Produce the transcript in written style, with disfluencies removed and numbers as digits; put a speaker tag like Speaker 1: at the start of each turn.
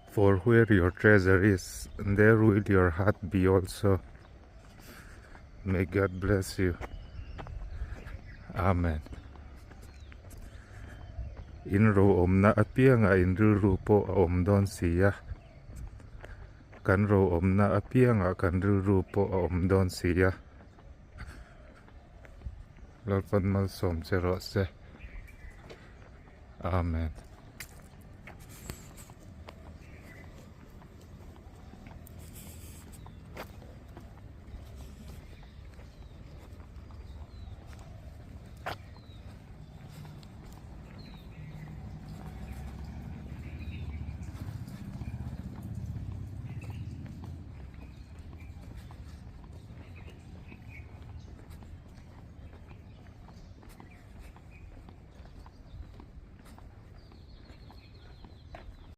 Speaker 1: For where your treasure is, there will your heart be also. May God bless you. Amen. In ro om na apia nga in ru po om don siya. Kan ro om na apia nga kan ru po om don siya. Lalpan malsawm se rawh se. Amen.